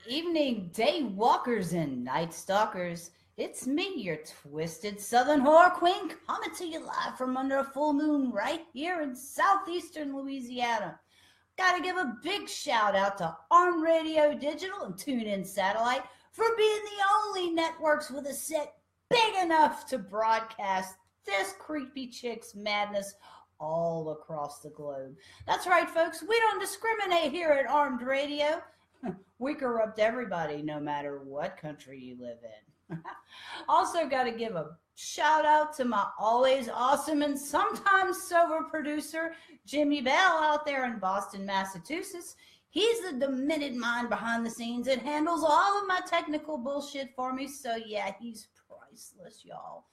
Evening, day walkers and night stalkers. It's me, your twisted southern horror queen, coming to you live from under a full moon right here in southeastern Louisiana. Gotta give a big shout out to Arm Radio Digital and TuneIn Satellite for being the only networks with a set big enough to broadcast this creepy chick's madness all across the globe. That's right, folks. We don't discriminate here at Armed Radio. We corrupt everybody no matter what country you live in. Also, got to give a shout out to my always awesome and sometimes sober producer, Jimmy Bell, out there in Boston, Massachusetts. He's the demented mind behind the scenes and handles all of my technical bullshit for me. So, yeah, he's priceless, y'all.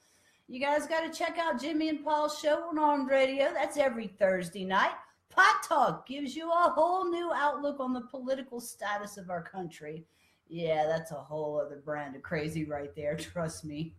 You guys got to check out Jimmy and Paul's show on Armed Radio. That's every Thursday night. Pot Talk gives you a whole new outlook on the political status of our country. Yeah, that's a whole other brand of crazy right there, trust me.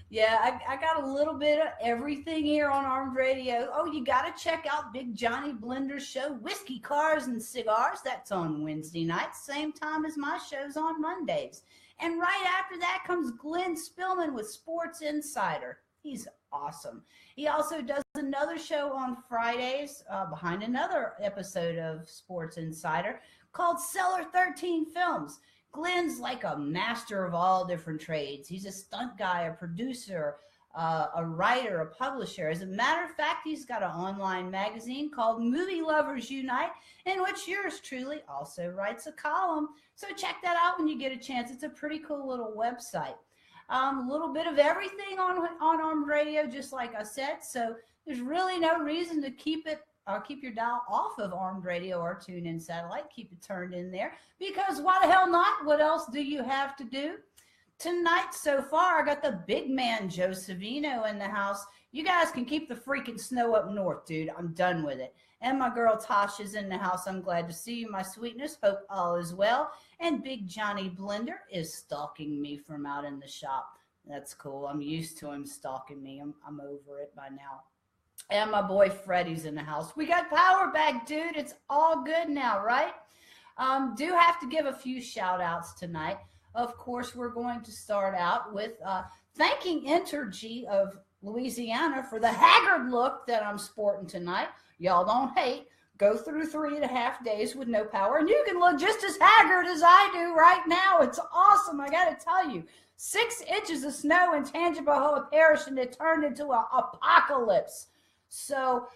Yeah, I got a little bit of everything here on Armed Radio. Oh, you got to check out Big Johnny Blender's show, Whiskey, Cars, and Cigars. That's on Wednesday nights, same time as my show's on Mondays. And right after that comes Glenn Spillman with Sports Insider. He's awesome. He also does another show on Fridays behind another episode of Sports Insider called Cellar 13 Films. Glenn's like a master of all different trades. He's a stunt guy, a producer, a writer, a publisher. As a matter of fact, he's got an online magazine called Movie Lovers Unite, in which yours truly also writes a column. So check that out when you get a chance. It's a pretty cool little website. A little bit of everything on Armed Radio, just like I said. So there's really no reason to keep your dial off of Armed Radio or TuneIn Satellite. Keep it turned in there, because why the hell not? What else do you have to do? Tonight so far, I got the big man Joe Savino in the house. You guys can keep the freaking snow up north, dude. I'm done with it. And my girl Tasha's in the house. I'm glad to see you, my sweetness. Hope all is well. And Big Johnny Blender is stalking me from out in the shop. That's cool. I'm used to him stalking me. I'm over it by now. And my boy Freddie's in the house. We got power back, dude. It's all good now, right? Do have to give a few shout outs tonight. Of course, we're going to start out with thanking Entergy of Louisiana for the haggard look that I'm sporting tonight. Y'all don't hate. Go through 3.5 days with no power, and you can look just as haggard as I do right now. It's awesome, I got to tell you. 6 inches of snow in Tangipahoa Parish, and it turned into an apocalypse. So,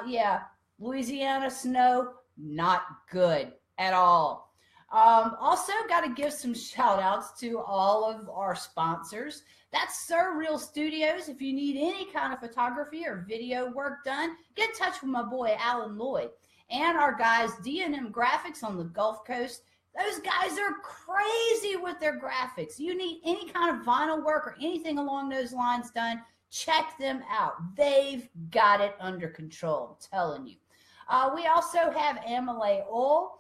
yeah, Louisiana snow, not good at all. Also, got to give some shout outs to all of our sponsors. That's Surreal Studios. If you need any kind of photography or video work done, get in touch with my boy Alan Lloyd. And our guys D&M Graphics on the Gulf Coast. Those guys are crazy with their graphics. You need any kind of vinyl work or anything along those lines done, check them out. They've got it under control, I'm telling you. We also have Amelie Oil,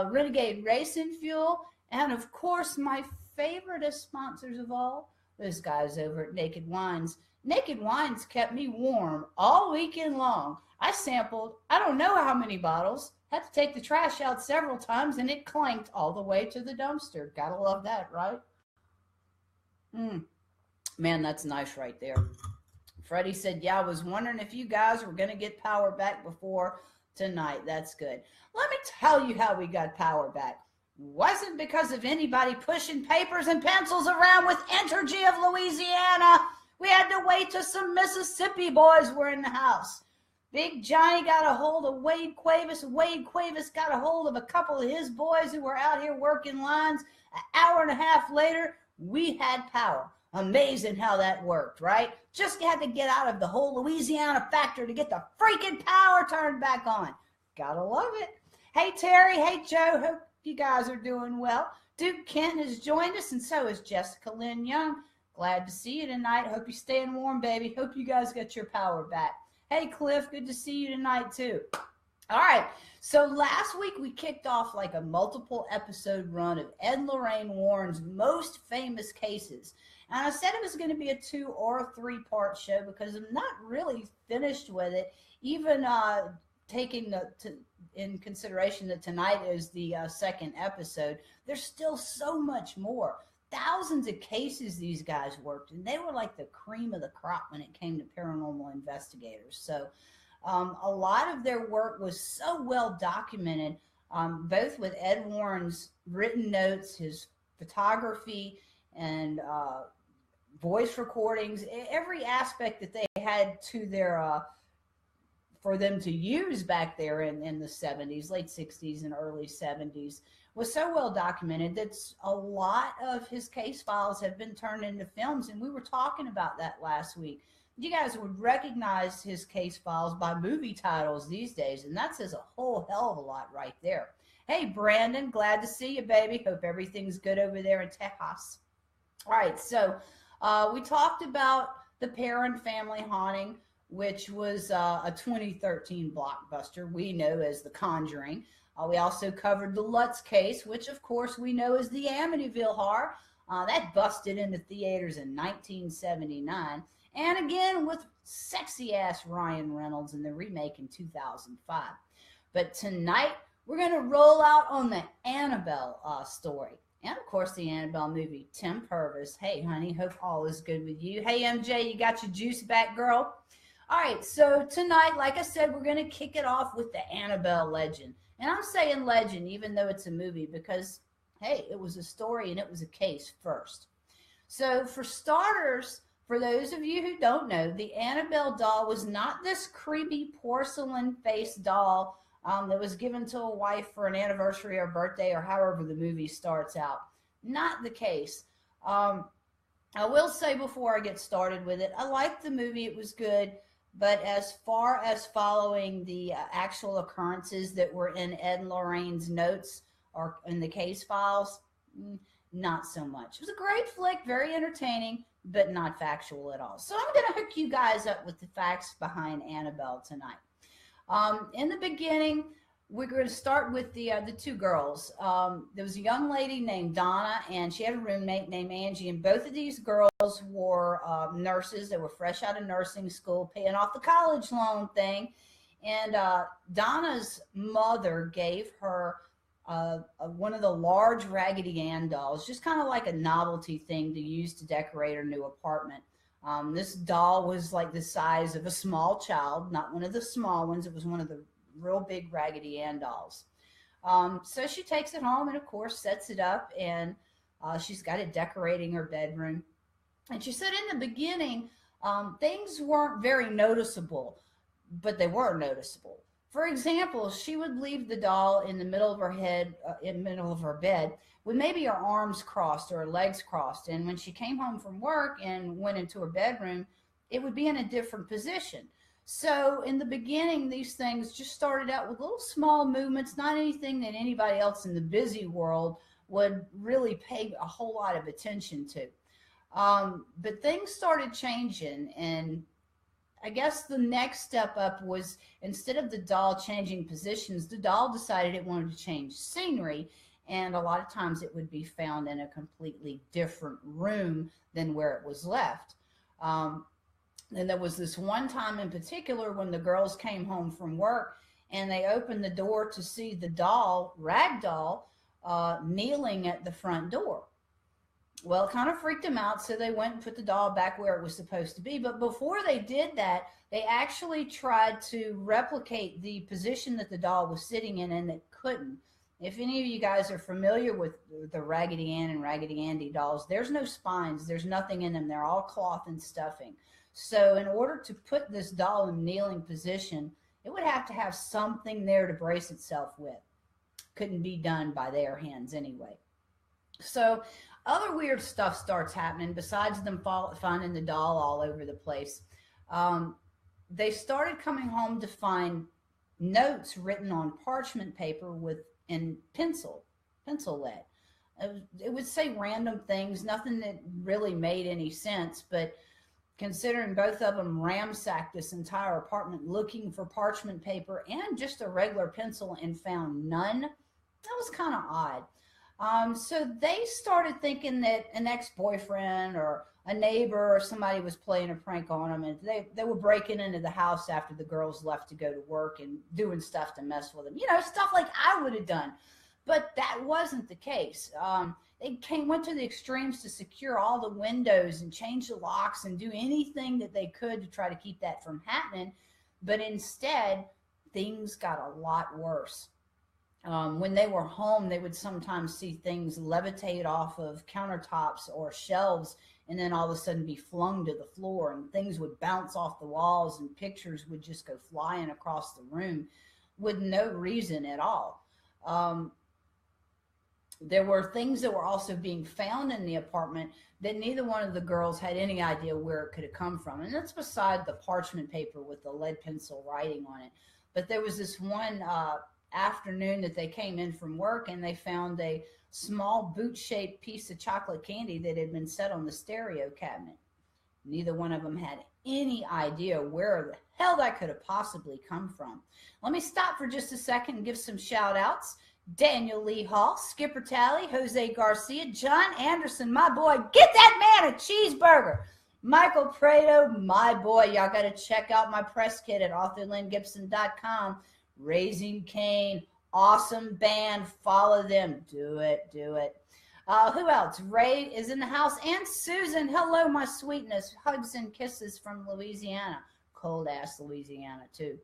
Renegade Racing Fuel, and of course, my favorite sponsors of all, those guys over at Naked Wines. Naked Wines kept me warm all weekend long. I sampled, I don't know how many bottles, had to take the trash out several times, and it clanked all the way to the dumpster. Gotta love that, right? Man, that's nice right there. Freddie said, yeah, I was wondering if you guys were going to get power back before tonight. That's good. Let me tell you how we got power back. Wasn't because of anybody pushing papers and pencils around with Entergy of Louisiana. We had to wait till some Mississippi boys were in the house. Big Johnny got a hold of Wade Cuevas. Wade Cuevas got a hold of a couple of his boys who were out here working lines. An hour and a half later, we had power. Amazing how that worked, right? Just had to get out of the whole Louisiana factor to get the freaking power turned back on. Gotta love it. Hey, Terry. Hey, Joe. Hope you guys are doing well. Duke Kent has joined us, and so is Jessica Lynn Young. Glad to see you tonight. Hope you're staying warm, baby. Hope you guys got your power back. Hey, Cliff. Good to see you tonight, too. All right. So last week we kicked off like a multiple episode run of Ed and Lorraine Warren's most famous cases. And I said it was going to be a 2 or 3 part show because I'm not really finished with it. Even taking in consideration that tonight is the second episode, there's still so much more. Thousands of cases these guys worked, and they were like the cream of the crop when it came to paranormal investigators. So a lot of their work was so well documented, both with Ed Warren's written notes, his photography, and voice recordings, every aspect that they had to their for them to use back there in the 70s, late 60s and early 70s, was so well documented that a lot of his case files have been turned into films. And we were talking about that last week. You guys would recognize his case files by movie titles these days, and that says a whole hell of a lot right there. Hey, Brandon, glad to see you, baby. Hope everything's good over there in Texas. All right, so we talked about the Perron family haunting, which was a 2013 blockbuster we know as The Conjuring. We also covered the Lutz case, which of course we know as the Amityville Horror. That busted into theaters in 1979. And again with sexy ass Ryan Reynolds in the remake in 2005. But tonight we're going to roll out on the Annabelle story. And of course the Annabelle movie. Tim Purvis. Hey honey, hope all is good with you. Hey MJ, you got your juice back, girl? All right, so tonight, like I said, we're going to kick it off with the Annabelle legend. And I'm saying legend, even though it's a movie, because, hey, it was a story and it was a case first. So for starters, for those of you who don't know, the Annabelle doll was not this creepy porcelain-faced doll that was given to a wife for an anniversary or birthday or however the movie starts out. Not the case. I will say before I get started with it, I liked the movie. It was good. But as far as following the actual occurrences that were in Ed and Lorraine's notes or in the case files, not so much. It was a great flick, very entertaining, but not factual at all. So I'm going to hook you guys up with the facts behind Annabelle tonight. In the beginning, we're going to start with the two girls. There was a young lady named Donna, and she had a roommate named Angie, and both of these girls were nurses. They were fresh out of nursing school, paying off the college loan thing. And Donna's mother gave her one of the large Raggedy Ann dolls, just kind of like a novelty thing to use to decorate her new apartment. This doll was like the size of a small child, not one of the small ones. It was one of the real big Raggedy Ann dolls. So she takes it home and of course sets it up, and she's got it decorating her bedroom. And she said in the beginning, things weren't very noticeable, but they were noticeable. For example, she would leave the doll in the middle of her head, in the middle of her bed, with maybe her arms crossed or her legs crossed. And when she came home from work and went into her bedroom, it would be in a different position. So in the beginning, these things just started out with little small movements, not anything that anybody else in the busy world would really pay a whole lot of attention to. But things started changing, and I guess the next step up was, instead of the doll changing positions, the doll decided it wanted to change scenery, and a lot of times it would be found in a completely different room than where it was left. And there was this one time in particular when the girls came home from work and they opened the door to see the doll, rag doll, kneeling at the front door. Well, it kind of freaked them out, so they went and put the doll back where it was supposed to be. But before they did that, they actually tried to replicate the position that the doll was sitting in, and it couldn't. If any of you guys are familiar with the Raggedy Ann and Raggedy Andy dolls, there's no spines. There's nothing in them. They're all cloth and stuffing. So in order to put this doll in kneeling position, it would have to have something there to brace itself with. Couldn't be done by their hands anyway. So other weird stuff starts happening besides them finding the doll all over the place. They started coming home to find notes written on parchment paper in pencil lead. It would say random things, nothing that really made any sense, but considering both of them ransacked this entire apartment looking for parchment paper and just a regular pencil and found none, that was kind of odd. So they started thinking that an ex-boyfriend or a neighbor or somebody was playing a prank on them, and they were breaking into the house after the girls left to go to work and doing stuff to mess with them. Stuff like I would have done. But that wasn't the case. They went to the extremes to secure all the windows and change the locks and do anything that they could to try to keep that from happening. But instead, things got a lot worse. When they were home, they would sometimes see things levitate off of countertops or shelves and then all of a sudden be flung to the floor, and things would bounce off the walls and pictures would just go flying across the room with no reason at all. There were things that were also being found in the apartment that neither one of the girls had any idea where it could have come from. And that's beside the parchment paper with the lead pencil writing on it. But there was this one afternoon that they came in from work, and they found a small boot-shaped piece of chocolate candy that had been set on the stereo cabinet. Neither one of them had any idea where the hell that could have possibly come from. Let me stop for just a second and give some shout outs. Daniel Lee Hall, Skipper Talley, Jose Garcia, John Anderson, my boy, get that man a cheeseburger. Michael Prado, my boy, y'all got to check out my press kit at authorlyngibson.com. Raising Cain, awesome band, follow them, do it. Who else? Ray is in the house, and Susan, hello, my sweetness, hugs and kisses from Louisiana, cold-ass Louisiana, too.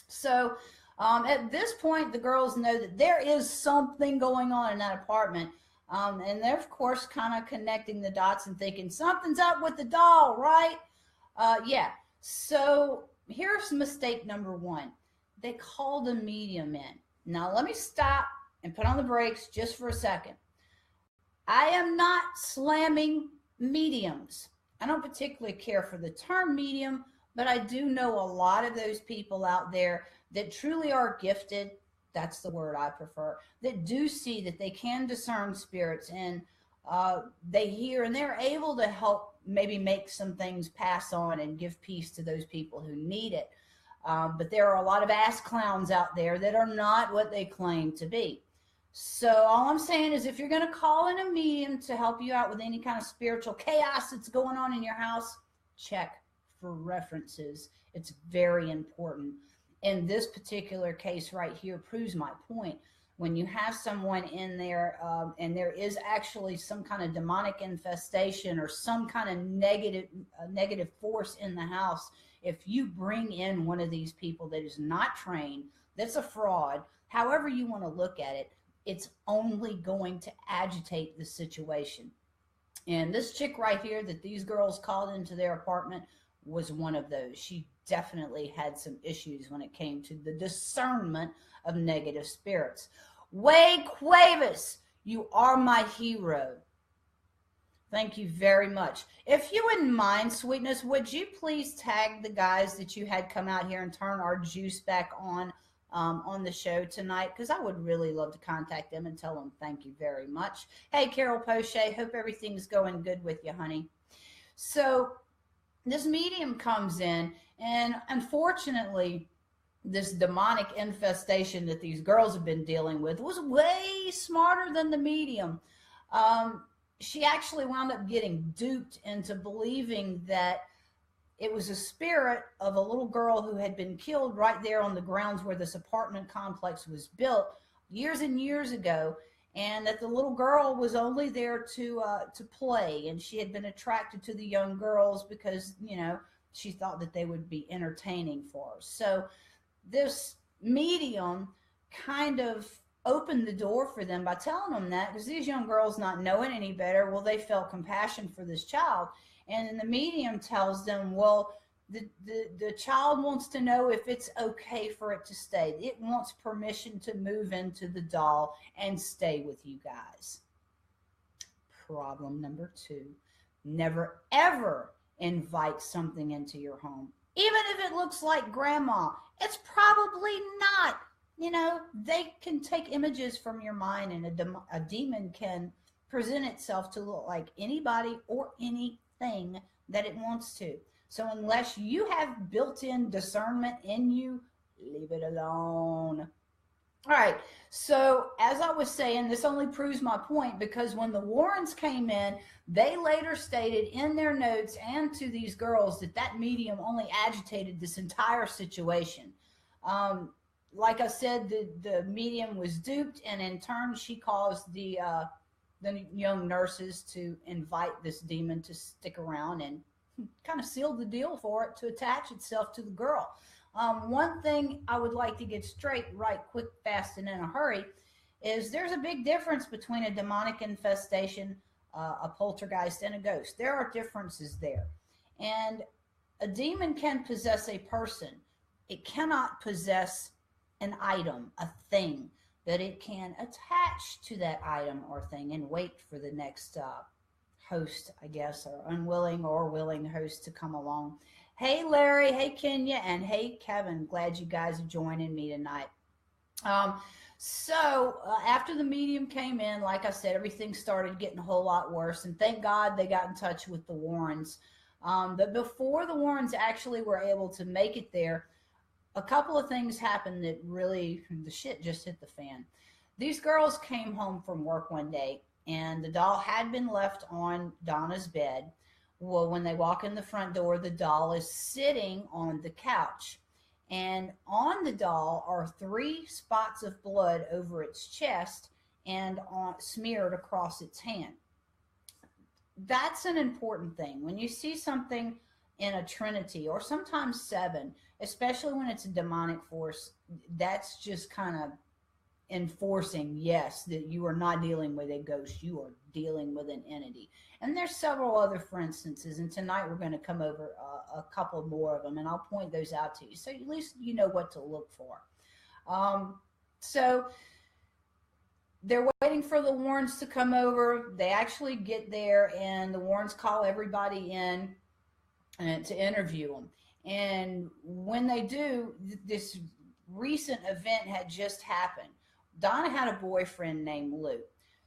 So, at this point, the girls know that there is something going on in that apartment, and they're, of course, kind of connecting the dots and thinking, something's up with the doll, right? Yeah, so here's mistake number one. They called a medium in. Now, let me stop and put on the brakes just for a second. I am not slamming mediums. I don't particularly care for the term medium, but I do know a lot of those people out there that truly are gifted. That's the word I prefer. That do see that they can discern spirits, and they hear, and they're able to help maybe make some things pass on and give peace to those people who need it. But there are a lot of ass clowns out there that are not what they claim to be. So all I'm saying is, if you're going to call in a medium to help you out with any kind of spiritual chaos that's going on in your house, check for references. It's very important. In this particular case right here proves my point. When you have someone in there and there is actually some kind of demonic infestation or some kind of negative force in the house, if you bring in one of these people that is not trained, that's a fraud, however you want to look at it, it's only going to agitate the situation. And this chick right here that these girls called into their apartment was one of those. She definitely had some issues when it came to the discernment of negative spirits. Way Cuevas, you are my hero. Thank you very much. If you wouldn't mind, sweetness, would you please tag the guys that you had come out here and turn our juice back on the show tonight? Because I would really love to contact them and tell them thank you very much. Hey, Carol Poche, hope everything's going good with you, honey. So this medium comes in, and unfortunately, this demonic infestation that these girls have been dealing with was way smarter than the medium. She actually wound up getting duped into believing that it was a spirit of a little girl who had been killed right there on the grounds where this apartment complex was built years and years ago, and that the little girl was only there to play, and she had been attracted to the young girls because, you know, she thought that they would be entertaining for her. So this medium kind of opened the door for them by telling them that, because these young girls, not knowing any better, well, they felt compassion for this child. And then the medium tells them, well, the child wants to know if it's okay for it to stay. It wants permission to move into the doll and stay with you guys. Problem number two, never, ever invite something into your home. Even if it looks like grandma, it's probably not. You know, they can take images from your mind, and a demon can present itself to look like anybody or anything that it wants to. So unless you have built-in discernment in you, leave it alone. All right. So, as I was saying, this only proves my point because when the Warrens came in, they later stated in their notes and to these girls that that medium only agitated this entire situation. Um, like I said, the medium was duped, and in turn, she caused the young nurses to invite this demon to stick around and kind of sealed the deal for it to attach itself to the girl. One thing I would like to get straight, right, quick, fast, and in a hurry, is there's a big difference between a demonic infestation, a poltergeist, and a ghost. There are differences there. And a demon can possess a person, it cannot possess an item, a thing that it can attach to that item or thing and wait for the next host, I guess, or unwilling or willing host to come along. Hey, Larry. Hey, Kenya. And hey, Kevin. Glad you guys are joining me tonight. After the medium came in, like I said, everything started getting a whole lot worse. And thank God they got in touch with the Warrens. But before the Warrens actually were able to make it there, a couple of things happened that really, the shit just hit the fan. These girls came home from work one day and the doll had been left on Donna's bed. Well, when they walk in the front door, the doll is sitting on the couch. And on the doll are three spots of blood over its chest and smeared across its hand. That's an important thing. When you see something in a trinity or sometimes seven, especially when it's a demonic force, that's just kind of enforcing, yes, that you are not dealing with a ghost, you are dealing with an entity. And there's several other for instances, and tonight we're going to come over a couple more of them, and I'll point those out to you so at least you know what to look for. So they're waiting for the Warrens to come over. They actually get there, and the Warrens call everybody in to interview them. And when they do, this recent event had just happened. Donna had a boyfriend named Lou.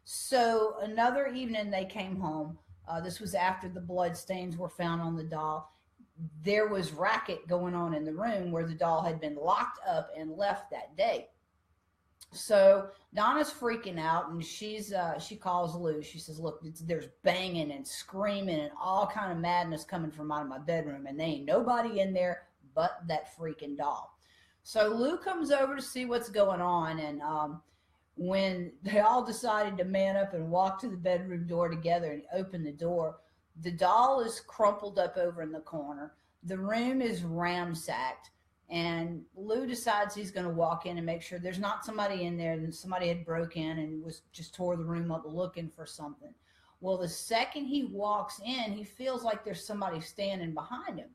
So another evening they came home. This was after the blood stains were found on the doll. There was racket going on in the room where the doll had been locked up and left that day. So Donna's freaking out, and she calls Lou. She says, "Look, there's banging and screaming and all kind of madness coming from out of my bedroom, and there ain't nobody in there but that freaking doll." So Lou comes over to see what's going on, and when they all decided to man up and walk to the bedroom door together and open the door, the doll is crumpled up over in the corner. The room is ransacked. And Lou decides he's going to walk in and make sure there's not somebody in there, and somebody had broke in and was just tore the room up looking for something. Well, the second he walks in, he feels like there's somebody standing behind him.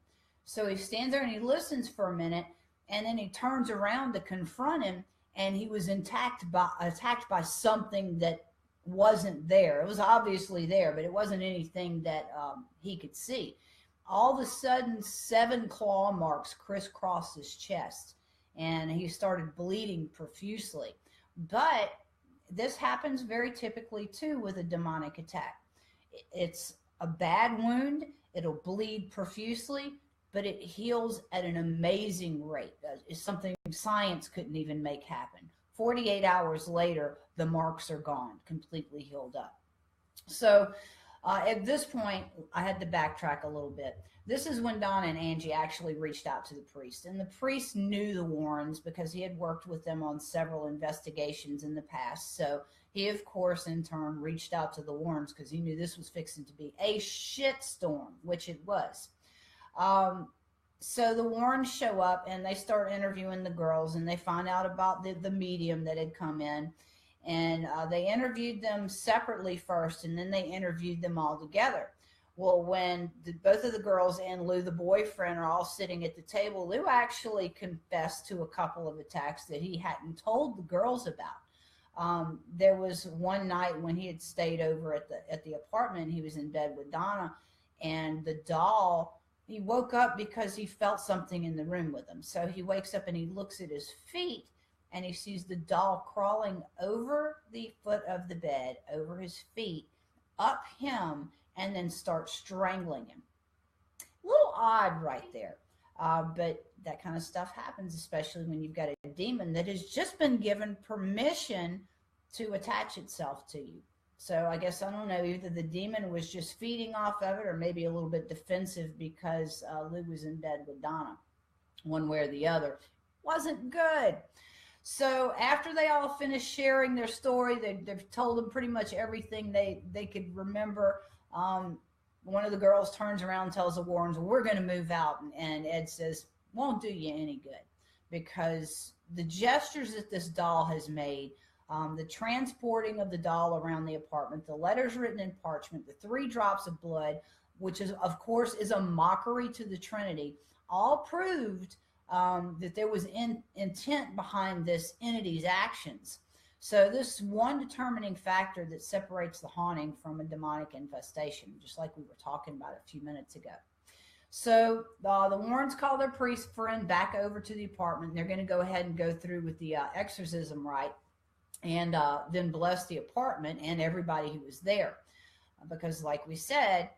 So he stands there and he listens for a minute, and then he turns around to confront him, and he was attacked by something that wasn't there. It was obviously there, but it wasn't anything that he could see. All of a sudden, 7 claw marks crisscrossed his chest, and he started bleeding profusely. But this happens very typically too with a demonic attack. It's a bad wound, it'll bleed profusely, but it heals at an amazing rate. It's something science couldn't even make happen. 48 hours later, the marks are gone, completely healed up. So at this point, I had to backtrack a little bit. This is when Donna and Angie actually reached out to the priest. And the priest knew the Warrens because he had worked with them on several investigations in the past. So he, of course, in turn, reached out to the Warrens because he knew this was fixing to be a shitstorm, which it was. So the Warrens show up and they start interviewing the girls, and they find out about the medium that had come in. And they interviewed them separately first, and then they interviewed them all together. Well, when both of the girls and Lou, the boyfriend, are all sitting at the table, Lou actually confessed to a couple of attacks that he hadn't told the girls about. There was one night when he had stayed over at the apartment. He was in bed with Donna, and the doll, he woke up because he felt something in the room with him. So he wakes up and he looks at his feet, and he sees the doll crawling over the foot of the bed, over his feet, up him, and then start strangling him. A little odd right there. But that kind of stuff happens, especially when you've got a demon that has just been given permission to attach itself to you. So I guess, I don't know, either the demon was just feeding off of it, or maybe a little bit defensive because Lou was in bed with Donna. One way or the other. Wasn't good. So after they all finish sharing their story, they've told them pretty much everything they could remember. One of the girls turns around and tells the Warrens, well, we're going to move out. And Ed says, won't do you any good, because the gestures that this doll has made, the transporting of the doll around the apartment, the letters written in parchment, the 3 drops of blood, which is, of course, is a mockery to the Trinity, all proved that there was intent behind this entity's actions. So this one determining factor that separates the haunting from a demonic infestation, just like we were talking about a few minutes ago. So the Warrens call their priest friend back over to the apartment, and they're going to go ahead and go through with the exorcism rite, and then bless the apartment and everybody who was there. Because like we said,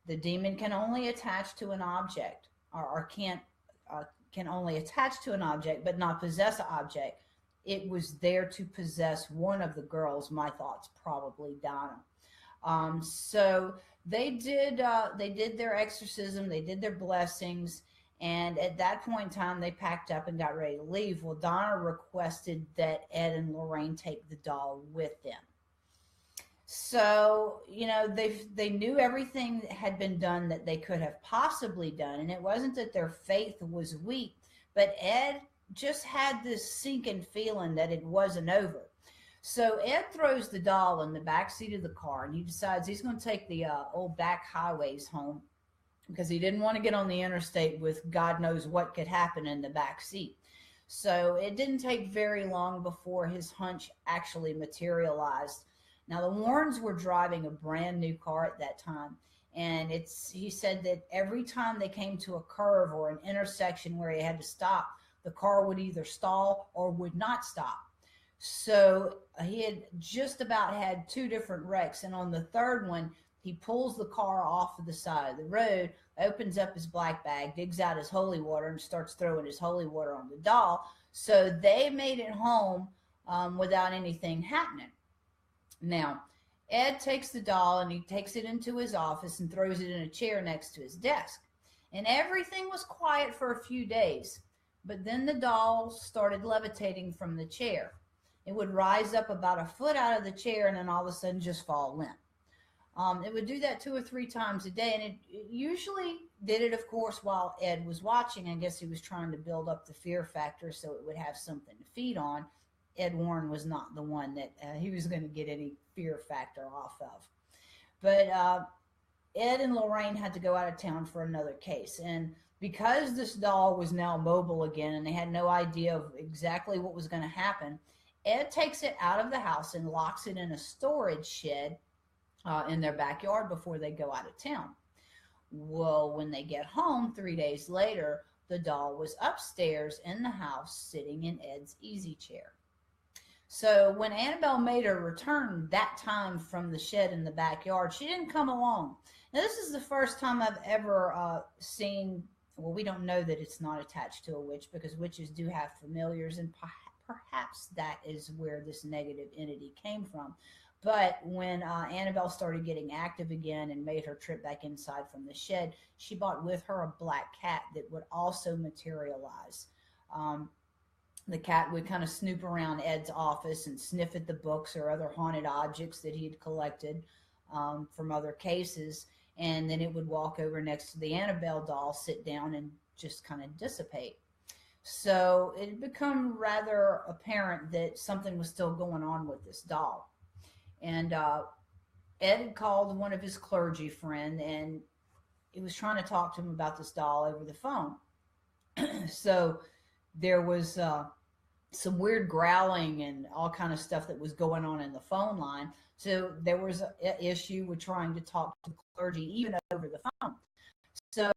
the demon can only attach to an object, or can only attach to an object, but not possess an object. It was there to possess one of the girls. My thoughts, probably Donna. So they did their exorcism, they did their blessings, and at that point in time, they packed up and got ready to leave. Well, Donna requested that Ed and Lorraine take the doll with them. So, you know, they knew everything that had been done that they could have possibly done, and it wasn't that their faith was weak, but Ed just had this sinking feeling that it wasn't over. So Ed throws the doll in the back seat of the car, and he decides he's going to take the old back highways home, because he didn't want to get on the interstate with God knows what could happen in the back seat. So it didn't take very long before his hunch actually materialized. Now, the Warrens were driving a brand new car at that time, and he said that every time they came to a curve or an intersection where he had to stop, the car would either stall or would not stop. So he had just about had 2 different wrecks, and on the third one, he pulls the car off of the side of the road, opens up his black bag, digs out his holy water, and starts throwing his holy water on the doll. So they made it home without anything happening. Now, Ed takes the doll and he takes it into his office and throws it in a chair next to his desk. And everything was quiet for a few days. But then the doll started levitating from the chair. It would rise up about a foot out of the chair and then all of a sudden just fall limp. It would do that 2 or 3 times a day, and it usually did it, of course, while Ed was watching. I guess he was trying to build up the fear factor so it would have something to feed on. Ed Warren was not the one that he was going to get any fear factor off of. But Ed and Lorraine had to go out of town for another case, and because this doll was now mobile again and they had no idea of exactly what was going to happen, Ed takes it out of the house and locks it in a storage shed in their backyard before they go out of town. Well, when they get home 3 days later, the doll was upstairs in the house sitting in Ed's easy chair. So when Annabelle made her return that time from the shed in the backyard, she didn't come along. Now, this is the first time I've ever seen, well, we don't know that it's not attached to a witch, because witches do have familiars, and perhaps that is where this negative entity came from. But when Annabelle started getting active again and made her trip back inside from the shed, she brought with her a black cat that would also materialize. The cat would kind of snoop around Ed's office and sniff at the books or other haunted objects that he had collected from other cases. And then it would walk over next to the Annabelle doll, sit down, and just kind of dissipate. So it had become rather apparent that something was still going on with this doll. And Ed had called one of his clergy friend, and he was trying to talk to him about this doll over the phone. So there was some weird growling and all kind of stuff that was going on in the phone line. So there was an issue with trying to talk to the clergy even over the phone. So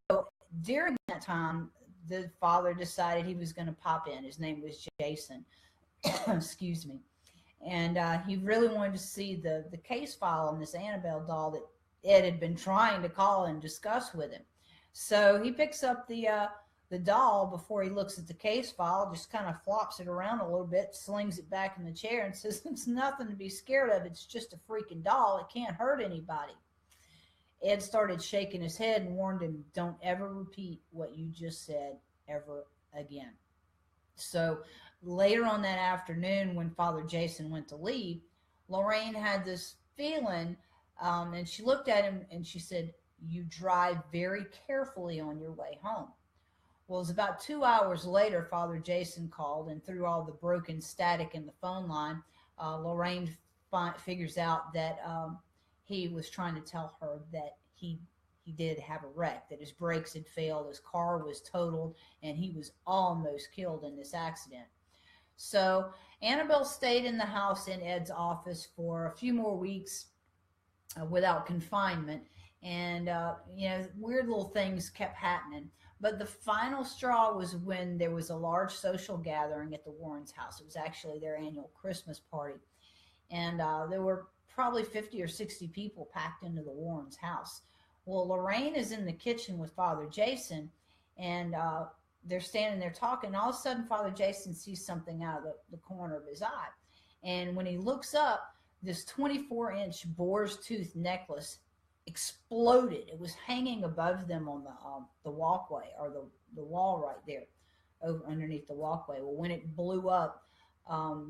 during that time, the father decided he was going to pop in. His name was Jason. Excuse me. And he really wanted to see the case file on this Annabelle doll that Ed had been trying to call and discuss with him. So he picks up the the doll, before he looks at the case file, just kind of flops it around a little bit, slings it back in the chair, and says, "It's nothing to be scared of. It's just a freaking doll. It can't hurt anybody." Ed started shaking his head and warned him, "Don't ever repeat what you just said ever again." So later on that afternoon, when Father Jason went to leave, Lorraine had this feeling, and she looked at him and she said, "You drive very carefully on your way home." Well, it was about 2 hours later, Father Jason called, and through all the broken static in the phone line, Lorraine figures out that he was trying to tell her that he did have a wreck, that his brakes had failed, his car was totaled, and he was almost killed in this accident. So Annabelle stayed in the house in Ed's office for a few more weeks without confinement, and weird little things kept happening. But the final straw was when there was a large social gathering at the Warrens' house. It was actually their annual Christmas party, and there were probably 50 or 60 people packed into the Warrens' house. Well, Lorraine is in the kitchen with Father Jason, and they're standing there talking. And all of a sudden, Father Jason sees something out of the corner of his eye. And when he looks up, this 24-inch boar's tooth necklace exploded. It was hanging above them on the walkway, or the wall right there over underneath the walkway. Well, when it blew up,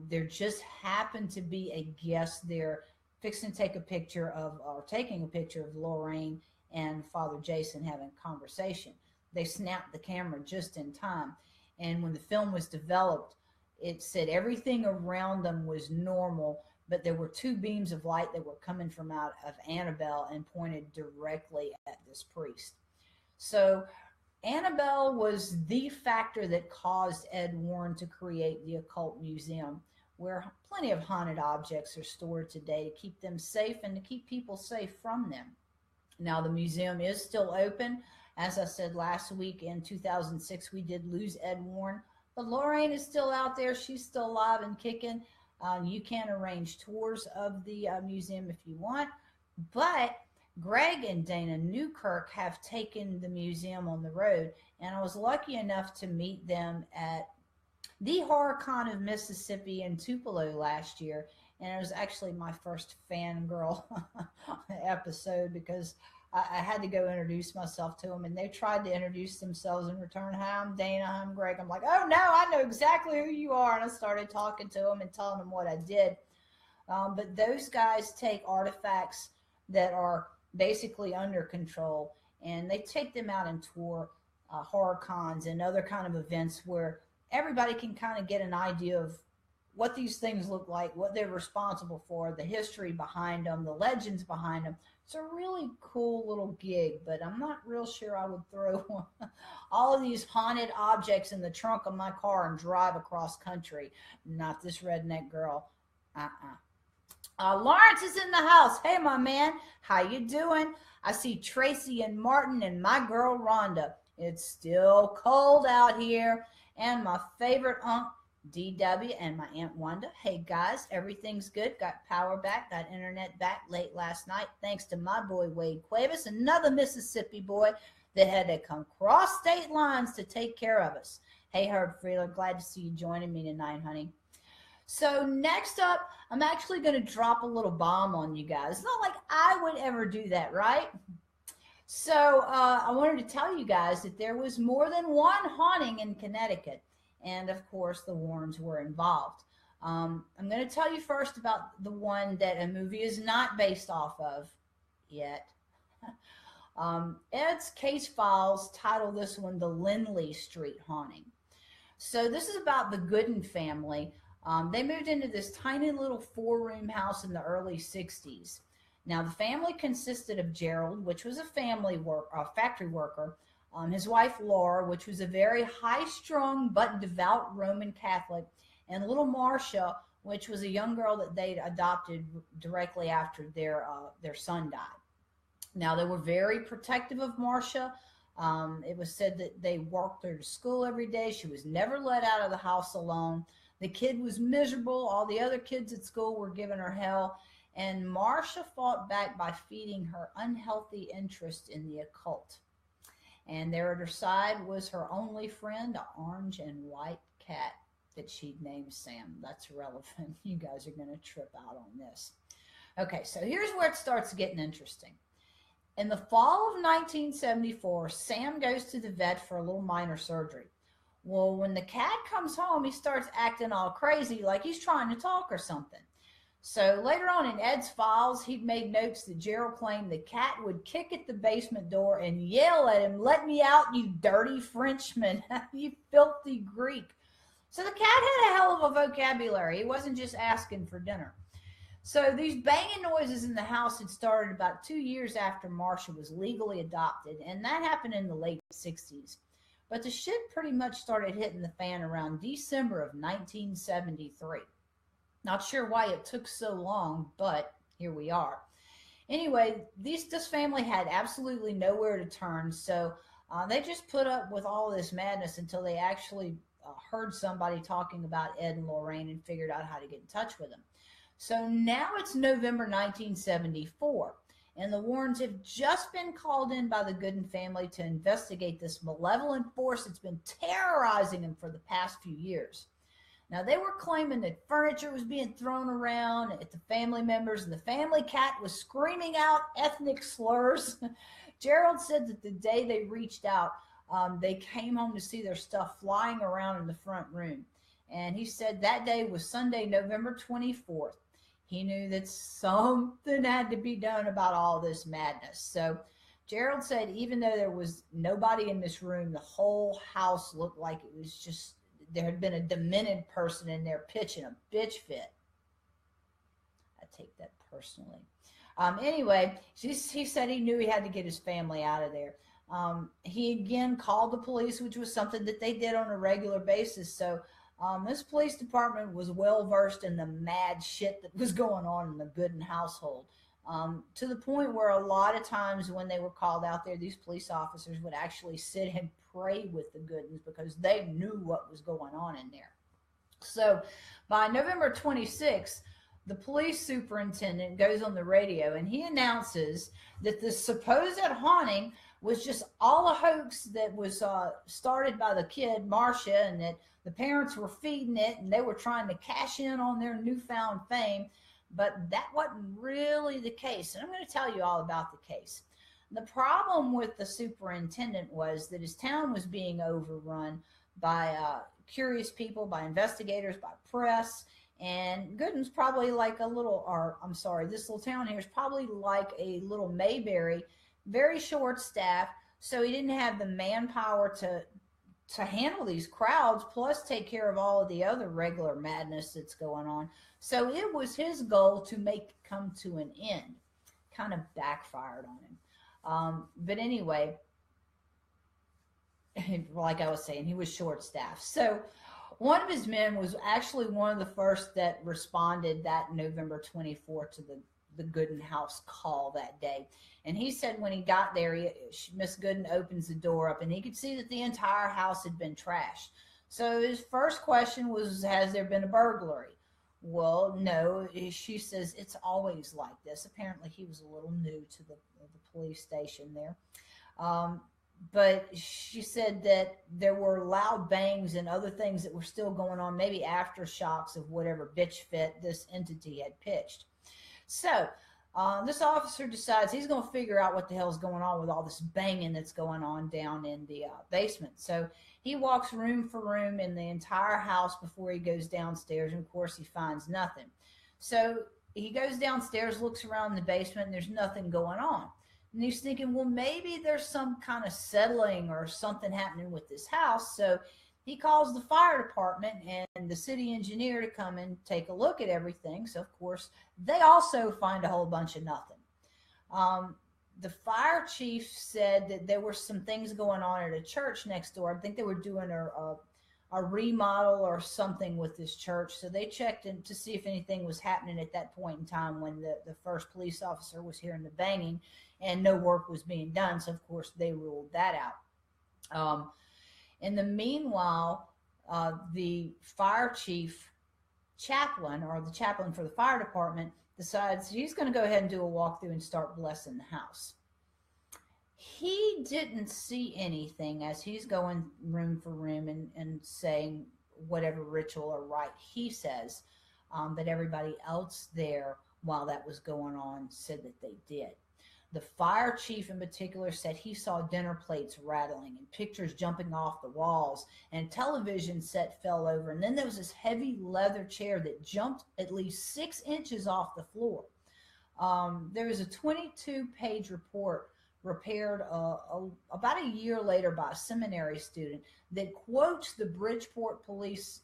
there just happened to be a guest there fixing to take a picture of, or taking a picture of Lorraine and Father Jason having a conversation. They snapped the camera just in time. And when the film was developed, it said everything around them was normal, but there were two beams of light that were coming from out of Annabelle and pointed directly at this priest. So Annabelle was the factor that caused Ed Warren to create the Occult Museum, where plenty of haunted objects are stored today to keep them safe and to keep people safe from them. Now, the museum is still open. As I said last week, in 2006, we did lose Ed Warren, but Lorraine is still out there. She's still alive and kicking. You can arrange tours of the museum if you want, but Greg and Dana Newkirk have taken the museum on the road, and I was lucky enough to meet them at the HorrorCon of Mississippi in Tupelo last year, and it was actually my first fangirl episode, because I had to go introduce myself to them, and they tried to introduce themselves in return. "Hi, I'm Dana. I'm Greg." I'm like, "Oh, no, I know exactly who you are." And I started talking to them and telling them what I did. But those guys take artifacts that are basically under control, and they take them out and tour horror cons and other kind of events where everybody can kind of get an idea of what these things look like, what they're responsible for, the history behind them, the legends behind them. It's a really cool little gig, but I'm not real sure I would throw all of these haunted objects in the trunk of my car and drive across country. Not this redneck girl. Lawrence is in the house. Hey, my man. How you doing? I see Tracy and Martin and my girl Rhonda. It's still cold out here. And my favorite uncle, DW, and my Aunt Wanda. Hey guys, everything's good. Got power back, got internet back late last night, thanks to my boy Wade Cuevas, another Mississippi boy that had to come cross state lines to take care of us. Hey Herb Freeler, glad to see you joining me tonight, honey. So next up, I'm actually going to drop a little bomb on you guys. It's not like I would ever do that, right? So I wanted to tell you guys that there was more than one haunting in Connecticut. And of course, the Warrens were involved. I'm going to tell you first about the one that a movie is not based off of yet. Ed's case files title this one The Lindley Street Haunting. So this is about the Gooden family. They moved into this tiny little 4-room house in the early 60s. Now, the family consisted of Gerald, which was a factory worker, his wife Laura, which was a very high-strung but devout Roman Catholic, and little Marcia, which was a young girl that they'd adopted directly after their son died. Now, they were very protective of Marcia. It was said that they walked her to school every day. She was never let out of the house alone. The kid was miserable. All the other kids at school were giving her hell. And Marcia fought back by feeding her unhealthy interest in the occult. And there at her side was her only friend, an orange and white cat that she'd named Sam. That's relevant. You guys are going to trip out on this. Okay, so here's where it starts getting interesting. In the fall of 1974, Sam goes to the vet for a little minor surgery. Well, when the cat comes home, he starts acting all crazy, like he's trying to talk or something. So later on in Ed's files, he'd made notes that Gerald claimed the cat would kick at the basement door and yell at him, "Let me out, you dirty Frenchman, you filthy Greek." So the cat had a hell of a vocabulary. He wasn't just asking for dinner. So these banging noises in the house had started about 2 years after Marsha was legally adopted, and that happened in the late 60s. But the shit pretty much started hitting the fan around December of 1973. Not sure why it took so long, but here we are. Anyway, this family had absolutely nowhere to turn, so they just put up with all this madness until they actually heard somebody talking about Ed and Lorraine and figured out how to get in touch with them. So now it's November 1974, and the Warrens have just been called in by the Gooden family to investigate this malevolent force that's been terrorizing them for the past few years. Now, they were claiming that furniture was being thrown around at the family members, and the family cat was screaming out ethnic slurs. Gerald said that the day they reached out, they came home to see their stuff flying around in the front room. And he said that day was Sunday, November 24th. He knew that something had to be done about all this madness. So Gerald said even though there was nobody in this room, the whole house looked like it was just, there had been a demented person in there pitching a bitch fit. I take that personally. Anyway, he said he knew he had to get his family out of there. He again called the police, which was something that they did on a regular basis. So this police department was well versed in the mad shit that was going on in the Gooden household, to the point where a lot of times when they were called out there, these police officers would actually sit and pray with the Goodens because they knew what was going on in there. So by November 26th, the police superintendent goes on the radio and he announces that the supposed haunting was just all a hoax that was started by the kid, Marsha, and that the parents were feeding it and they were trying to cash in on their newfound fame. But that wasn't really the case. And I'm going to tell you all about the case. The problem with the superintendent was that his town was being overrun by curious people, by investigators, by press. And Gooden's probably like a little, or I'm sorry, this little town here is probably like a little Mayberry, very short staff. So he didn't have the manpower to handle these crowds, plus take care of all of the other regular madness that's going on. So it was his goal to make it come to an end. Kind of backfired on him. But anyway, like I was saying, he was short-staffed. So one of his men was actually one of the first that responded that November 24th to the Gooden house call that day. And he said when he got there, Miss Gooden opens the door up and he could see that the entire house had been trashed. So his first question was, has there been a burglary? Well, no. She says it's always like this. Apparently he was a little new to the police station there. But she said that there were loud bangs and other things that were still going on, maybe aftershocks of whatever bitch fit this entity had pitched. So this officer decides he's going to figure out what the hell's going on with all this banging that's going on down in the basement. So he walks room for room in the entire house before he goes downstairs. And of course, he finds nothing. So he goes downstairs, looks around the basement, and there's nothing going on. And he's thinking, well, maybe there's some kind of settling or something happening with this house. So he calls the fire department and the city engineer to come and take a look at everything. So, of course, they also find a whole bunch of nothing. The fire chief said that there were some things going on at a church next door. I think they were doing a remodel or something with this church. So they checked in to see if anything was happening at that point in time when the first police officer was hearing the banging and no work was being done. So, of course, they ruled that out. In the meanwhile, the fire chief chaplain, or the chaplain for the fire department, decides he's going to go ahead and do a walkthrough and start blessing the house. He didn't see anything as he's going room for room and saying whatever ritual or rite he says, that everybody else there while that was going on said that they did. The fire chief in particular said he saw dinner plates rattling and pictures jumping off the walls, and a television set fell over. And then there was this heavy leather chair that jumped at least 6 inches off the floor. There was a 22-page report prepared about a year later by a seminary student that quotes the Bridgeport police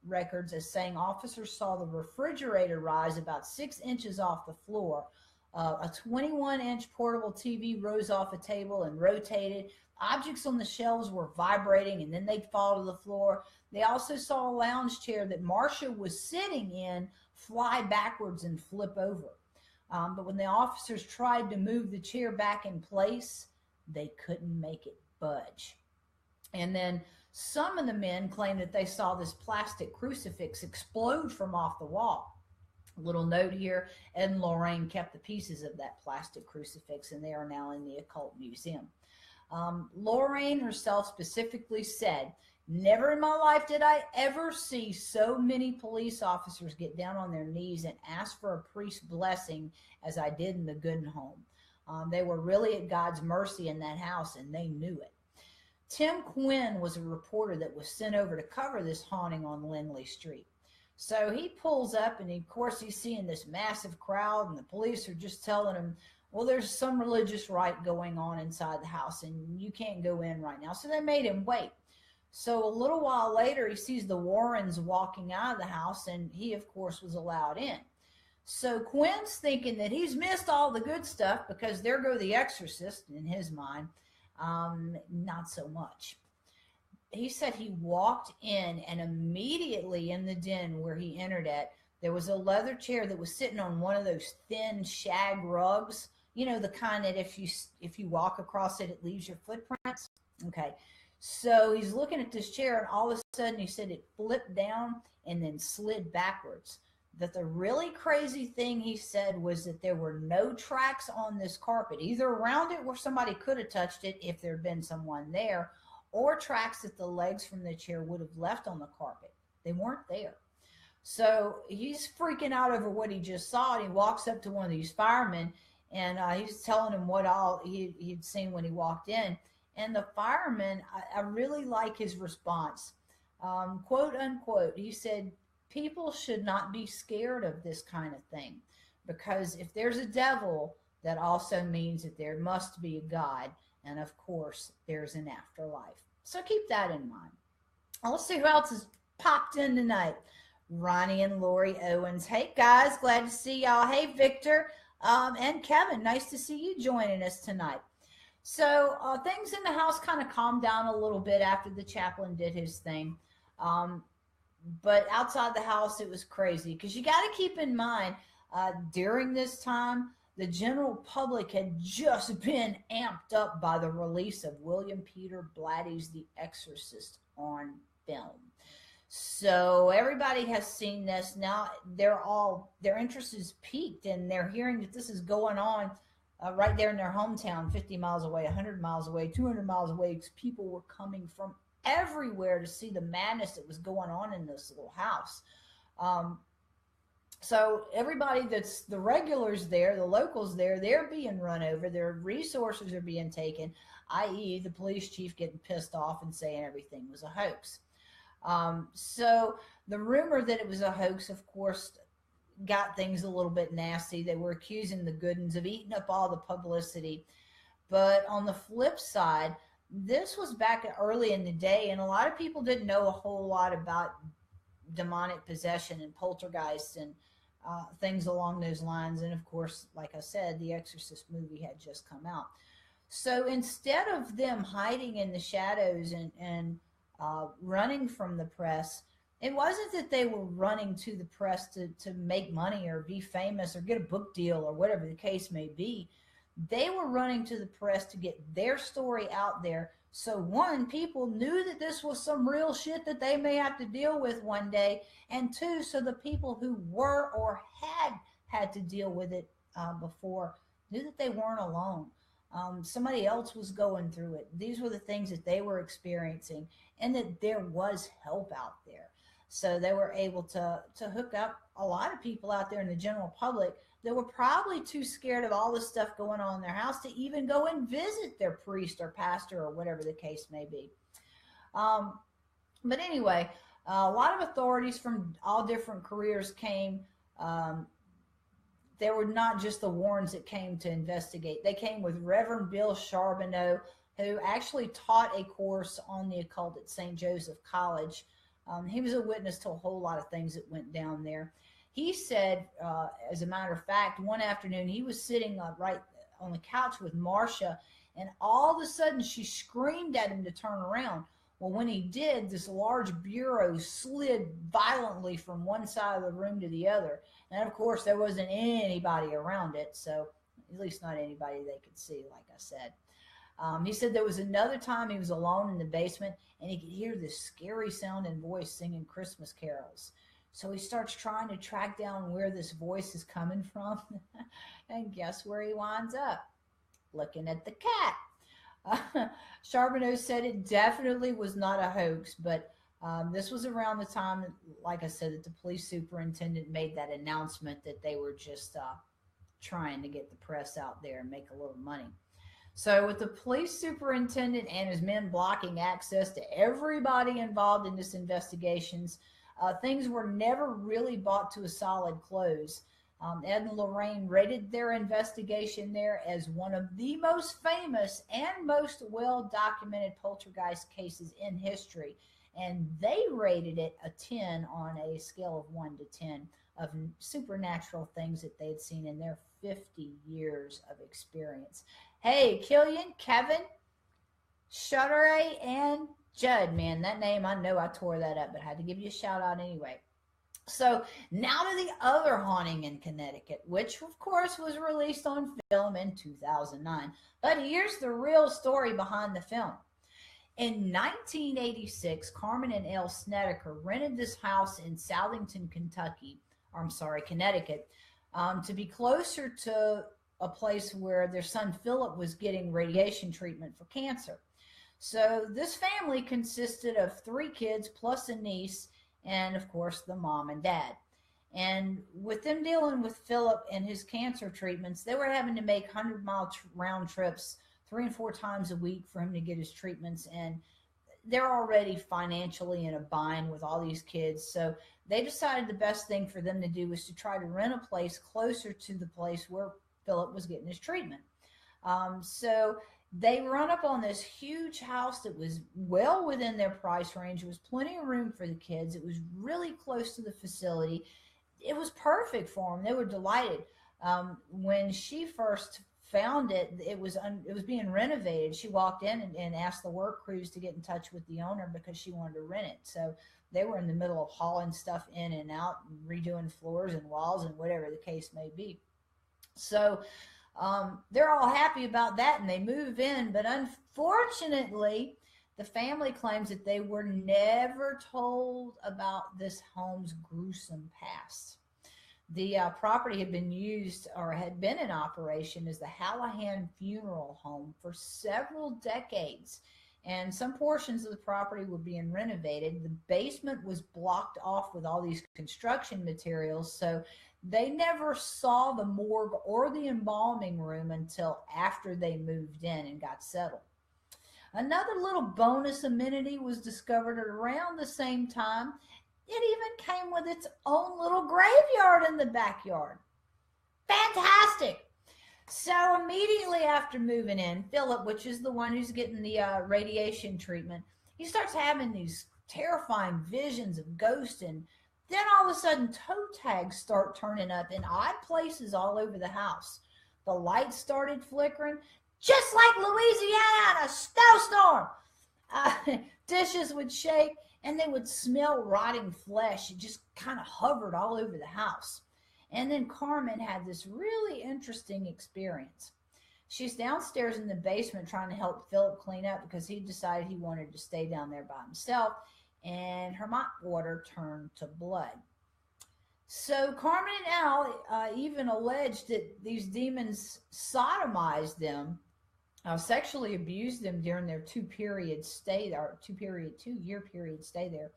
records as saying officers saw the refrigerator rise about 6 inches off the floor. A 21-inch portable TV rose off a table and rotated. Objects on the shelves were vibrating and then they'd fall to the floor. They also saw a lounge chair that Marcia was sitting in fly backwards and flip over. But when the officers tried to move the chair back in place, they couldn't make it budge. And then some of the men claimed that they saw this plastic crucifix explode from off the wall. A little note here, Ed and Lorraine kept the pieces of that plastic crucifix, and they are now in the Occult Museum. Lorraine herself specifically said, "Never in my life did I ever see so many police officers get down on their knees and ask for a priest's blessing as I did in the Gooden home. They were really at God's mercy in that house, and they knew it." Tim Quinn was a reporter that was sent over to cover this haunting on Lindley Street. So he pulls up, and of course he's seeing this massive crowd, and the police are just telling him, well, there's some religious rite going on inside the house, and you can't go in right now. So they made him wait. So a little while later, he sees the Warrens walking out of the house, and he, of course, was allowed in. So Quinn's thinking that he's missed all the good stuff because there go the exorcist in his mind. Not so much. He said he walked in, and immediately in the den where he entered at, there was a leather chair that was sitting on one of those thin shag rugs. You know, the kind that if you walk across it, it leaves your footprints. Okay. So he's looking at this chair, and all of a sudden he said it flipped down and then slid backwards. That the really crazy thing he said was that there were no tracks on this carpet, either around it where somebody could have touched it if there had been someone there, or tracks that the legs from the chair would have left on the carpet. They weren't there. So he's freaking out over what he just saw, and he walks up to one of these firemen, and he's telling him what all he'd seen when he walked in. And the fireman, I really like his response. Quote unquote, he said, "People should not be scared of this kind of thing, because if there's a devil, that also means that there must be a God. And of course, there's an afterlife." So keep that in mind. Let's see who else has popped in tonight. Ronnie and Lori Owens. Hey guys, glad to see y'all. Hey Victor and Kevin, nice to see you joining us tonight. So things in the house kind of calmed down a little bit after the chaplain did his thing. But outside the house, it was crazy, because you got to keep in mind, during this time, the general public had just been amped up by the release of William Peter Blatty's The Exorcist on film. So everybody has seen this. Now their interest is peaked, and they're hearing that this is going on right there in their hometown, 50 miles away, 100 miles away, 200 miles away, because people were coming from everywhere to see the madness that was going on in this little house. So everybody that's the regulars there, the locals there, they're being run over. Their resources are being taken, i.e. the police chief getting pissed off and saying everything was a hoax. So the rumor that it was a hoax, of course, got things a little bit nasty. They were accusing the Goodens of eating up all the publicity. But on the flip side, this was back early in the day, and a lot of people didn't know a whole lot about demonic possession and poltergeist and things along those lines. And of course, like I said, the Exorcist movie had just come out. So instead of them hiding in the shadows and running from the press, it wasn't that they were running to the press to make money or be famous or get a book deal or whatever the case may be. They were running to the press to get their story out there. So one, people knew that this was some real shit that they may have to deal with one day. And two, so the people who were or had to deal with it before knew that they weren't alone. somebody else was going through it. These were the things that they were experiencing, and that there was help out there. So they were able to hook up a lot of people out there in the general public that were probably too scared of all the stuff going on in their house to even go and visit their priest or pastor or whatever the case may be. Um, but anyway, a lot of authorities from all different careers came. Um, they were not just the Warrens that came to investigate. They came with Reverend Bill Charbonneau, who actually taught a course on the occult at St. Joseph College. He was a witness to a whole lot of things that went down there. He said, as a matter of fact, one afternoon he was sitting right on the couch with Marcia, and all of a sudden she screamed at him to turn around. Well, when he did, this large bureau slid violently from one side of the room to the other. And of course, there wasn't anybody around it, so at least not anybody they could see, like I said. He said there was another time he was alone in the basement, and he could hear this scary sounding voice singing Christmas carols. So he starts trying to track down where this voice is coming from. And guess where he winds up? Looking at the cat. Charbonneau said it definitely was not a hoax, but this was around the time, like I said, that the police superintendent made that announcement that they were just trying to get the press out there and make a little money. So with the police superintendent and his men blocking access to everybody involved in this investigations, things were never really brought to a solid close. Ed and Lorraine rated their investigation there as one of the most famous and most well-documented poltergeist cases in history. And they rated it a 10 on a scale of 1 to 10 of supernatural things that they'd seen in their 50 years of experience. Hey, Killian, Kevin, Shutteray, and Judd, man, that name, I know I tore that up, but I had to give you a shout out anyway. So now to the other haunting in Connecticut, which of course was released on film in 2009. But here's the real story behind the film. In 1986, Carmen and L. Snedeker rented this house in Southington, Connecticut, to be closer to a place where their son Philip was getting radiation treatment for cancer. So this family consisted of 3 kids plus a niece, and of course the mom and dad. And with them dealing with Philip and his cancer treatments, they were having to make 100-mile round trips 3 and 4 times a week for him to get his treatments. And they're already financially in a bind with all these kids. So they decided the best thing for them to do was to try to rent a place closer to the place where Philip was getting his treatment. So they run up on this huge house that was well within their price range. There was plenty of room for the kids. It was really close to the facility. It was perfect for them. They were delighted. When she first found it, it was being renovated. She walked in and asked the work crews to get in touch with the owner because she wanted to rent it. So they were in the middle of hauling stuff in and out and redoing floors and walls and whatever the case may be. So they're all happy about that, and they move in. But unfortunately, the family claims that they were never told about this home's gruesome past. The property had been used or had been in operation as the Hallahan Funeral Home for several decades, and some portions of the property were being renovated. The basement was blocked off with all these construction materials, so they never saw the morgue or the embalming room until after they moved in and got settled. Another little bonus amenity was discovered at around the same time. It even came with its own little graveyard in the backyard. Fantastic! So immediately after moving in, Philip, which is the one who's getting the radiation treatment, he starts having these terrifying visions of ghosts, and then all of a sudden toe tags start turning up in odd places all over the house. The lights started flickering, just like Louisiana in a snowstorm. Dishes would shake, and they would smell rotting flesh. It just kind of hovered all over the house. And then Carmen had this really interesting experience. She's downstairs in the basement trying to help Philip clean up because he decided he wanted to stay down there by himself, and her mop water turned to blood. So Carmen and Al even alleged that these demons sodomized them sexually abused them during their 2-period stay there, 2-year period stay there.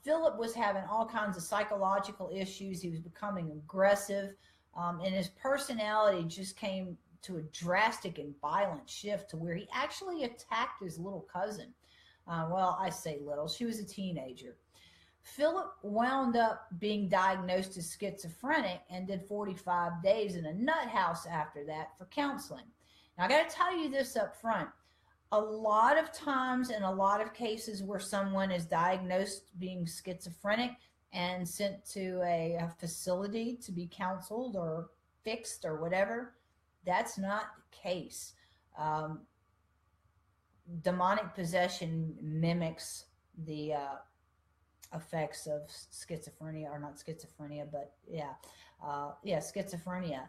Philip was having all kinds of psychological issues. He was becoming aggressive, and his personality just came to a drastic and violent shift to where he actually attacked his little cousin. Well, I say little, she was a teenager. Philip wound up being diagnosed as schizophrenic and did 45 days in a nut house after that for counseling. Now, I got to tell you this up front. A lot of times, in a lot of cases where someone is diagnosed being schizophrenic and sent to a facility to be counseled or fixed or whatever, that's not the case. Um, Demonic possession mimics the effects of schizophrenia, or not schizophrenia, but yeah, schizophrenia.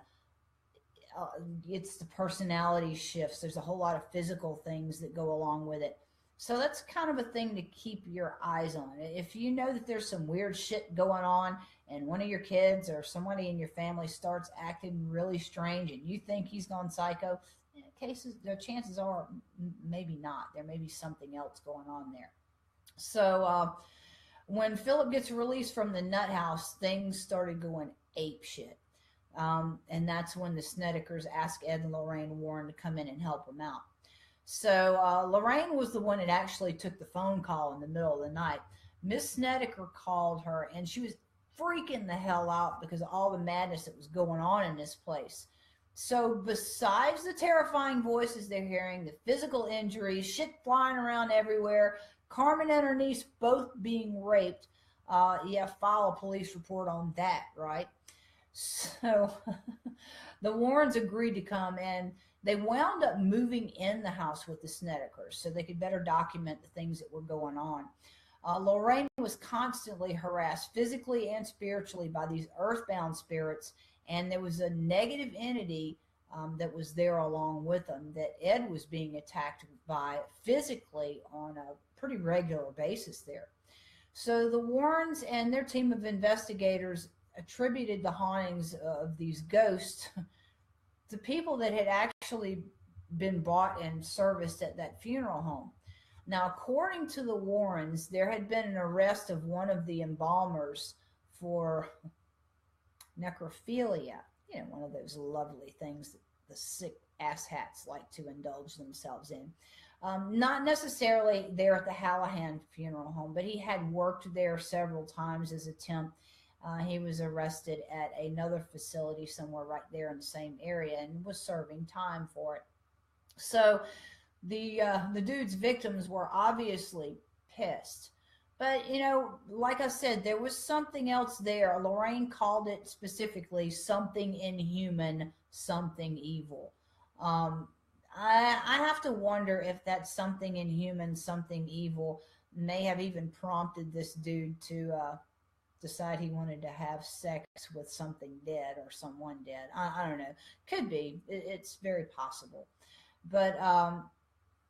uh, it's the personality shifts. There's a whole lot of physical things that go along with it. So that's kind of a thing to keep your eyes on. If you know that there's some weird shit going on and one of your kids or somebody in your family starts acting really strange and you think he's gone psycho, cases, the chances are maybe not. There may be something else going on there. So when Philip gets released from the nut house, things started going ape shit. And that's when the Snedekers asked Ed and Lorraine Warren to come in and help them out. So Lorraine was the one that actually took the phone call in the middle of the night. Miss Snedeker called her, and she was freaking the hell out because of all the madness that was going on in this place. So besides the terrifying voices they're hearing, the physical injuries, shit flying around everywhere, Carmen and her niece both being raped, yeah, file a police report on that, right? So the Warrens agreed to come, and they wound up moving in the house with the Snedekers so they could better document the things that were going on. Lorraine was constantly harassed physically and spiritually by these earthbound spirits, and there was a negative entity that was there along with them that Ed was being attacked by physically on a pretty regular basis there. So the Warrens and their team of investigators attributed the hauntings of these ghosts to people that had actually been bought and serviced at that funeral home. Now, according to the Warrens, there had been an arrest of one of the embalmers for necrophilia, you know, one of those lovely things that the sick asshats like to indulge themselves in. Not necessarily there at the Hallahan funeral home, but he had worked there several times as a temp. He was arrested at another facility somewhere right there in the same area and was serving time for it. So the dude's victims were obviously pissed. But, you know, like I said, there was something else there. Lorraine called it specifically something inhuman, something evil. Um, I have to wonder if that something inhuman, something evil may have even prompted this dude to decide he wanted to have sex with something dead or someone dead. I don't know. Could be. It's very possible. But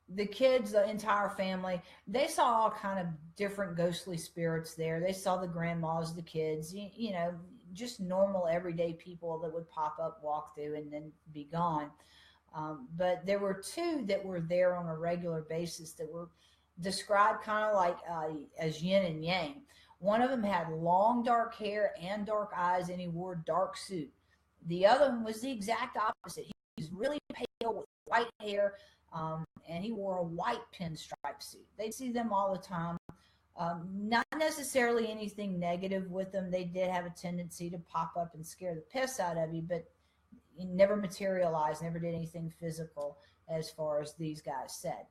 the kids, the entire family, they saw all kind of different ghostly spirits there. They saw the grandmas, the kids, you know, just normal everyday people that would pop up, walk through, and then be gone. But there were two that were there on a regular basis that were described kind of like as yin and yang. One of them had long dark hair and dark eyes, and he wore a dark suit. The other one was the exact opposite. He was really pale with white hair, and he wore a white pinstripe suit. They'd see them all the time. Not necessarily anything negative with them. They did have a tendency to pop up and scare the piss out of you, but he never materialized, never did anything physical as far as these guys said.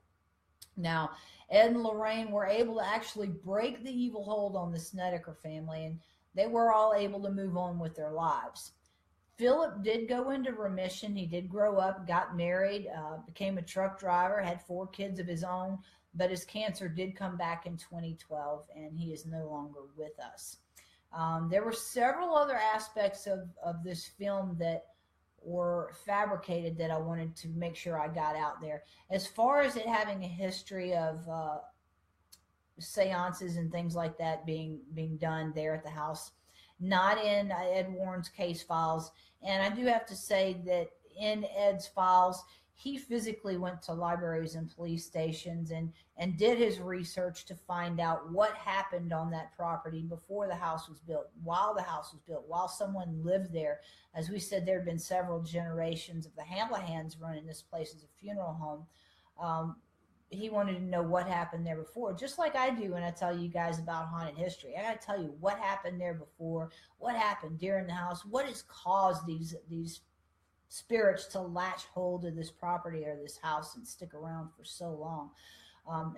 Now, Ed and Lorraine were able to actually break the evil hold on the Snedeker family, and they were all able to move on with their lives. Philip did go into remission. He did grow up, got married, became a truck driver, had 4 kids of his own, but his cancer did come back in 2012, and he is no longer with us. There were several other aspects of this film that were fabricated that I wanted to make sure I got out there. As far as it having a history of seances and things like that being done there at the house, not in Ed Warren's case files. And I do have to say that in Ed's files, he physically went to libraries and police stations and did his research to find out what happened on that property before the house was built, while the house was built, while someone lived there. As we said, there have been several generations of the Hamlahans running this place as a funeral home. He wanted to know what happened there before, just like I do when I tell you guys about haunted history. I got to tell you what happened there before, what happened during the house, what has caused these spirits to latch hold of this property or this house and stick around for so long.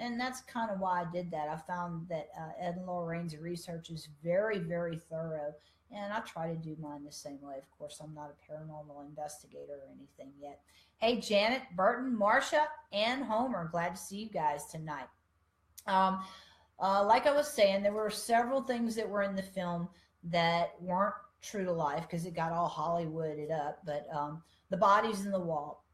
And that's kind of why I did that. I found that Ed and Lorraine's research is very, very thorough, and I try to do mine the same way. Of course, I'm not a paranormal investigator or anything yet. Hey, Janet, Burton, Marcia, and Homer, glad to see you guys tonight. Like I was saying, there were several things that were in the film that weren't true to life because it got all Hollywooded up, but the bodies in the wall,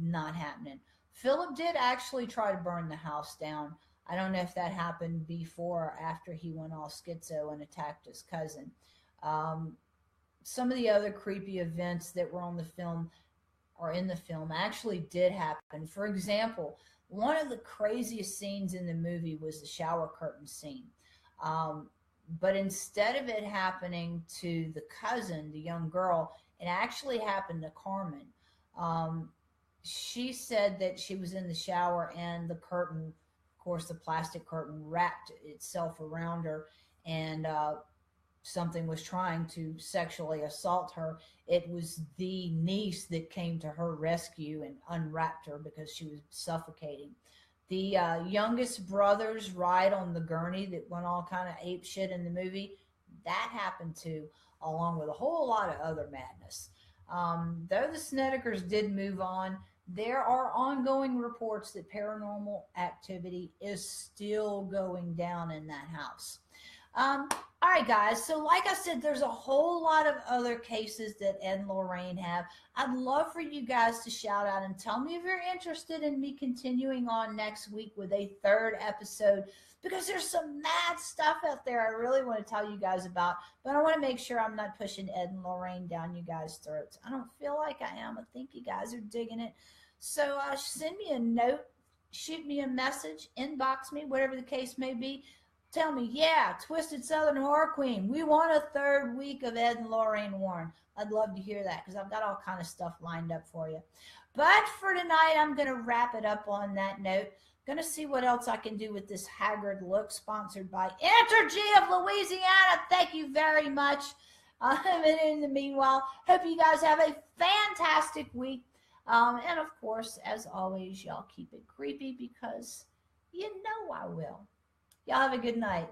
not happening. Philip did actually try to burn the house down. I don't know if that happened before or after he went all schizo and attacked his cousin. Some of the other creepy events that were on the film or in the film actually did happen. For example, one of the craziest scenes in the movie was the shower curtain scene. But instead of it happening to the cousin, the young girl, it actually happened to Carmen. She said that she was in the shower and the curtain, of course, the plastic curtain wrapped itself around her, and something was trying to sexually assault her. It was the niece that came to her rescue and unwrapped her because she was suffocating. The youngest brother's ride on the gurney that went all kind of ape shit in the movie, that happened too, along with a whole lot of other madness. Though the Snedekers did move on, there are ongoing reports that paranormal activity is still going down in that house. All right, guys. So like I said, there's a whole lot of other cases that Ed and Lorraine have. I'd love for you guys to shout out and tell me if you're interested in me continuing on next week with a third episode, because there's some mad stuff out there I really want to tell you guys about, but I want to make sure I'm not pushing Ed and Lorraine down you guys' throats. I don't feel like I am. I think you guys are digging it. So send me a note, shoot me a message, inbox me, whatever the case may be. Tell me, yeah, Twisted Southern Horror Queen, we want a third week of Ed and Lorraine Warren. I'd love to hear that because I've got all kind of stuff lined up for you. But for tonight, I'm going to wrap it up on that note. Going to see what else I can do with this haggard look, sponsored by Entergy of Louisiana. Thank you very much. And in the meanwhile, hope you guys have a fantastic week. And of course, as always, y'all keep it creepy because you know I will. Y'all have a good night.